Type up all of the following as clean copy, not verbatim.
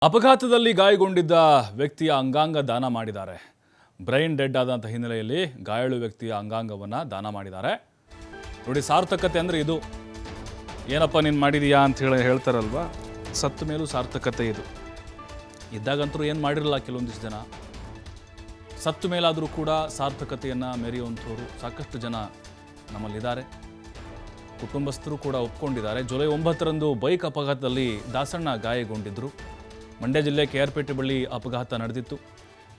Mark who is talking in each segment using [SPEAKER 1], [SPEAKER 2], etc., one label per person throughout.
[SPEAKER 1] ಅಪಘಾತದಲ್ಲಿ ಗಾಯಗೊಂಡಿದ್ದ ವ್ಯಕ್ತಿಯ ಅಂಗಾಂಗ ದಾನ ಮಾಡಿದ್ದಾರೆ. ಬ್ರೈನ್ ಡೆಡ್ ಆದಂಥ ಹಿನ್ನೆಲೆಯಲ್ಲಿ ಗಾಯಾಳು ವ್ಯಕ್ತಿಯ ಅಂಗಾಂಗವನ್ನು ದಾನ ಮಾಡಿದ್ದಾರೆ. ನೋಡಿ, ಸಾರ್ಥಕತೆ ಅಂದರೆ ಇದು. ಏನಪ್ಪ ನೀನು ಮಾಡಿದೀಯಾ ಅಂತ ಹೇಳ್ತಾರಲ್ವ, ಸತ್ತ ಮೇಲೂ ಸಾರ್ಥಕತೆ ಇದು. ಇದ್ದಾಗಂತರೂ ಏನು ಮಾಡಿರಲ್ಲ ಕೆಲವೊಂದಿಷ್ಟು ಜನ. ಸತ್ತ ಮೇಲಾದರೂ ಕೂಡ ಸಾರ್ಥಕತೆಯನ್ನು ಮೆರೆಯುವಂಥವ್ರು ಸಾಕಷ್ಟು ಜನ ನಮ್ಮಲ್ಲಿದ್ದಾರೆ. ಕುಟುಂಬಸ್ಥರು ಕೂಡ ಒಪ್ಕೊಂಡಿದ್ದಾರೆ. ಜುಲೈ 9ರಂದು ಬೈಕ್ ಅಪಘಾತದಲ್ಲಿ ದಾಸಣ್ಣ ಗಾಯಗೊಂಡಿದ್ದರು. ಮಂಡ್ಯ ಜಿಲ್ಲೆ KRಪೇಟೆ ಬಳಿ ಅಪಘಾತ ನಡೆದಿತ್ತು.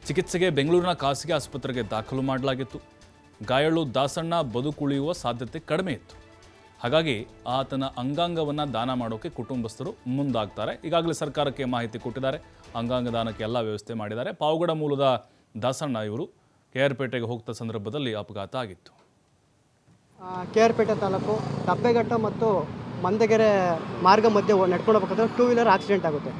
[SPEAKER 1] ಚಿಕಿತ್ಸೆಗೆ ಬೆಂಗಳೂರಿನ ಖಾಸಗಿ ಆಸ್ಪತ್ರೆಗೆ ದಾಖಲು ಮಾಡಲಾಗಿತ್ತು. ಗಾಯಾಳು ದಾಸಣ್ಣ ಬದುಕುಳಿಯುವ ಸಾಧ್ಯತೆ ಕಡಿಮೆ ಇತ್ತು. ಹಾಗಾಗಿ ಆತನ ಅಂಗಾಂಗವನ್ನು ದಾನ ಮಾಡೋಕ್ಕೆ ಕುಟುಂಬಸ್ಥರು ಮುಂದಾಗ್ತಾರೆ. ಈಗಾಗಲೇ ಸರ್ಕಾರಕ್ಕೆ ಮಾಹಿತಿ ಕೊಟ್ಟಿದ್ದಾರೆ. ಅಂಗಾಂಗ ದಾನಕ್ಕೆ ಎಲ್ಲ ವ್ಯವಸ್ಥೆ ಮಾಡಿದ್ದಾರೆ. ಪಾವಗಡ ಮೂಲದ ದಾಸಣ್ಣ ಇವರು KRಪೇಟೆಗೆ ಹೋಗ್ತಾ ಸಂದರ್ಭದಲ್ಲಿ ಅಪಘಾತ ಆಗಿತ್ತು.
[SPEAKER 2] KRಪೇಟೆ ತಾಲೂಕು ದಬ್ಬೆಘಟ್ಟ ಮತ್ತು ಮಂದಗೆರೆ ಮಾರ್ಗ ಮಧ್ಯೆ ನಡ್ಕೊಂಡು ಹೋಗ್ಬೇಕಾದ್ರೆ 2 ವೀಲರ್ ಆಕ್ಸಿಡೆಂಟ್ ಆಗುತ್ತೆ.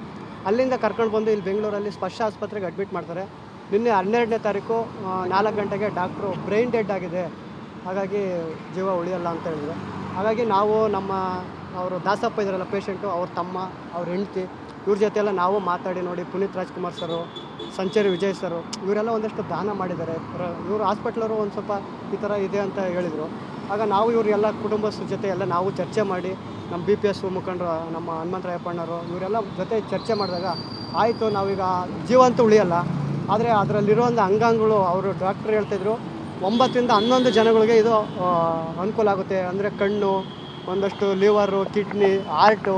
[SPEAKER 2] ಅಲ್ಲಿಂದ ಕರ್ಕೊಂಡು ಬಂದು ಇಲ್ಲಿ ಬೆಂಗಳೂರಲ್ಲಿ ಸ್ಪರ್ಶ ಆಸ್ಪತ್ರೆಗೆ ಅಡ್ಮಿಟ್ ಮಾಡ್ತಾರೆ. ನಿನ್ನೆ 12ನೇ ತಾರೀಕು 4 ಗಂಟೆಗೆ ಡಾಕ್ಟ್ರು ಬ್ರೈನ್ ಡೆಡ್ ಆಗಿದೆ, ಹಾಗಾಗಿ ಜೀವ ಉಳಿಯಲ್ಲ ಅಂತ ಹೇಳಿದ್ರು. ಹಾಗಾಗಿ ನಾವು ಅವರು ದಾಸಪ್ಪ ಇದ್ದಾರಲ್ಲ ಪೇಷೆಂಟು, ಅವ್ರ ತಮ್ಮ, ಅವ್ರ ಹೆಂಡತಿ, ಇವ್ರ ಜೊತೆಲ್ಲ ನಾವು ಮಾತಾಡಿ ನೋಡಿ ಪುನೀತ್ ರಾಜ್ಕುಮಾರ್ ಸರು, ಸಂಚರಿ ವಿಜಯ್ ಸರು ಇವರೆಲ್ಲ ಒಂದಷ್ಟು ದಾನ ಮಾಡಿದ್ದಾರೆ. ಇವರು ಹಾಸ್ಪಿಟ್ಲವರು ಒಂದು ಸ್ವಲ್ಪ ಈ ಥರ ಇದೆ ಅಂತ ಹೇಳಿದರು. ಆಗ ನಾವು ಇವರೆಲ್ಲ ಕುಟುಂಬಸ್ಥರ ಜೊತೆ ಎಲ್ಲ ನಾವು ಚರ್ಚೆ ಮಾಡಿ, ನಮ್ಮ BPS ಮುಖಂಡರು ನಮ್ಮ ಹನುಮಂತರಾಯಪ್ಪಣ್ಣವರು ಇವರೆಲ್ಲ ಜೊತೆ ಚರ್ಚೆ ಮಾಡಿದಾಗ ಆಯಿತು, ನಾವೀಗ ಜೀವ ಅಂತೂ ಉಳಿಯಲ್ಲ, ಆದರೆ ಅದರಲ್ಲಿರುವಂಥ ಅಂಗಾಂಗಗಳು ಅವರು ಡಾಕ್ಟ್ರು ಹೇಳ್ತಾಯಿದ್ರು 9ರಿಂದ 11 ಜನಗಳಿಗೆ ಇದು ಅನುಕೂಲ ಆಗುತ್ತೆ. ಅಂದರೆ ಕಣ್ಣು, ಒಂದಷ್ಟು ಲಿವರು, ಕಿಡ್ನಿ, ಹಾರ್ಟು,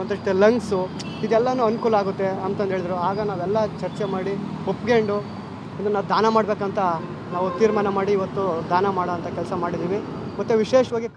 [SPEAKER 2] ಒಂದಷ್ಟು ಲಂಗ್ಸು, ಇದೆಲ್ಲನೂ ಅನುಕೂಲ ಆಗುತ್ತೆ ಅಂತಂದು ಹೇಳಿದ್ರು. ಆಗ ನಾವೆಲ್ಲ ಚರ್ಚೆ ಮಾಡಿ ಒಪ್ಕೊಂಡು ಇದನ್ನು ದಾನ ಮಾಡಬೇಕಂತ ನಾವು ತೀರ್ಮಾನ ಮಾಡಿ ಇವತ್ತು ದಾನ ಮಾಡೋ ಅಂಥ ಕೆಲಸ ಮಾಡಿದ್ದೀವಿ. ಮತ್ತು ವಿಶೇಷವಾಗಿ